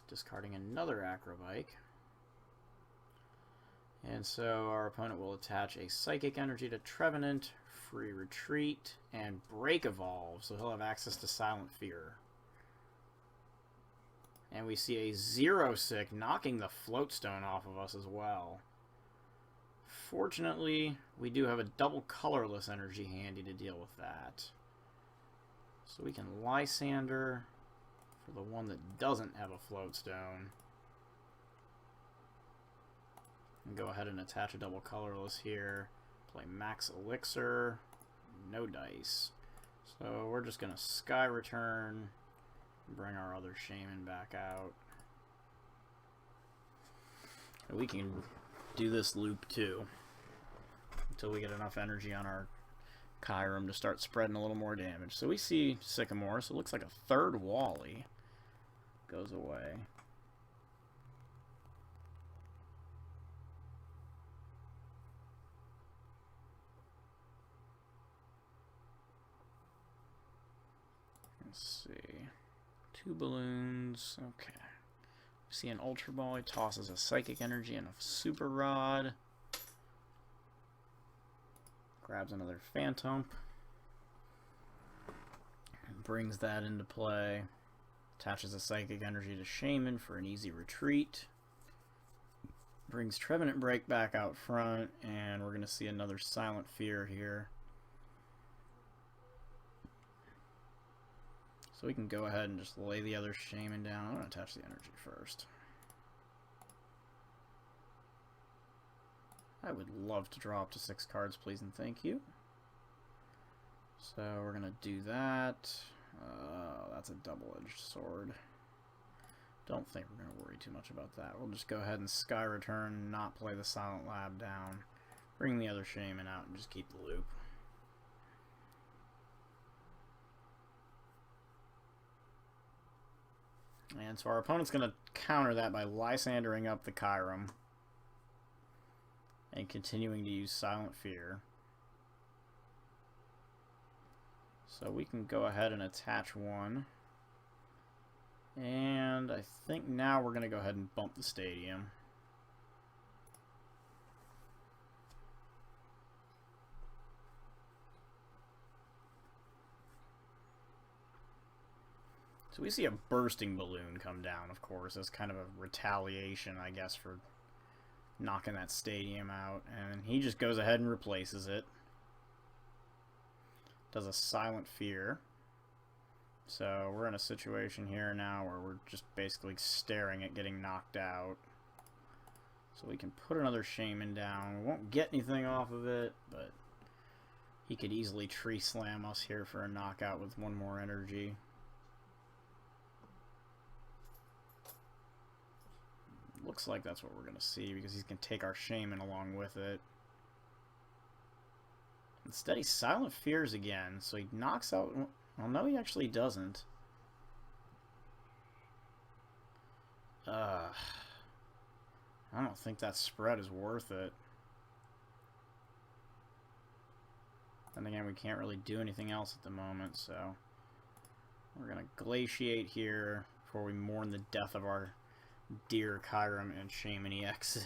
discarding another Acrobike. And so our opponent will attach a Psychic Energy to Trevenant, free Retreat, and Break Evolve, so he'll have access to Silent Fear. And we see a 0-6 knocking the Floatstone off of us as well. Fortunately, we do have a double colorless energy handy to deal with that. So we can Lysander for the one that doesn't have a Floatstone. And go ahead and attach a double colorless here. Play Max Elixir. No dice. So we're just going to Sky Return. Bring our other Shaman back out. And we can do this loop too. Until we get enough energy on our Kyurem to start spreading a little more damage. So we see Sycamore, so it looks like a third Wally goes away. Let's see. 2 balloons. Okay. We see an Ultra Ball. He tosses a Psychic Energy and a Super Rod. Grabs another Phantom. And brings that into play. Attaches a Psychic Energy to Shaman for an easy retreat. Brings Trevenant Break back out front. And we're going to see another Silent Fear here. So we can go ahead and just lay the other Shaman down. I'm going to attach the energy first. I would love to draw up to 6 cards, please and thank you. So we're going to do that. That's a double-edged sword. Don't think we're going to worry too much about that. We'll just go ahead and Sky Return, not play the Silent Lab down. Bring the other Shaman out and just keep the loop. And so our opponent's going to counter that by Lysandering up the Kyurem and continuing to use Silent Fear. So we can go ahead and attach one. And I think now we're going to go ahead and bump the stadium. So we see a bursting balloon come down, of course, as kind of a retaliation, I guess, for knocking that stadium out. And he just goes ahead and replaces it. Does a Silent Fear. So we're in a situation here now where we're just basically staring at getting knocked out. So we can put another Shaman down. We won't get anything off of it, but he could easily tree slam us here for a knockout with one more energy. Looks like that's what we're going to see because he's going to take our Shaman along with it. Instead, he Silent Fears again, so he knocks out... Well, no, he actually doesn't. I don't think that spread is worth it. Then again, we can't really do anything else at the moment, so we're going to Glaciate here before we mourn the death of our dear Kyurem and Shaman-EXs.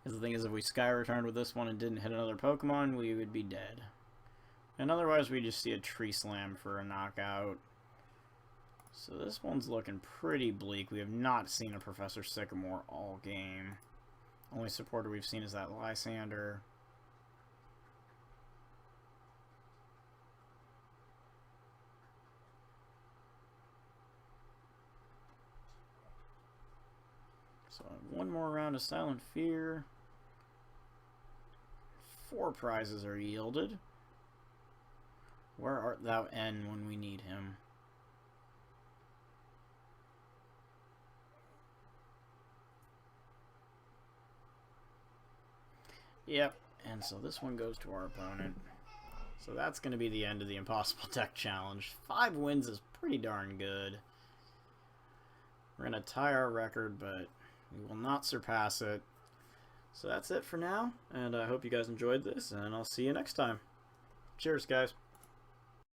Because the thing is, if we Sky Returned with this one and didn't hit another Pokemon, we would be dead. And otherwise, we just see a Tree Slam for a knockout. So this one's looking pretty bleak. We have not seen a Professor Sycamore all game. Only supporter we've seen is that Lysander. So one more round of Silent Fear. 4 prizes are yielded. Where art thou, N, when we need him? Yep, and so this one goes to our opponent. So that's going to be the end of the Impossible Deck Challenge. 5 wins is pretty darn good. We're going to tie our record, but we will not surpass it. So that's it for now, and I hope you guys enjoyed this, and I'll see you next time. Cheers, guys.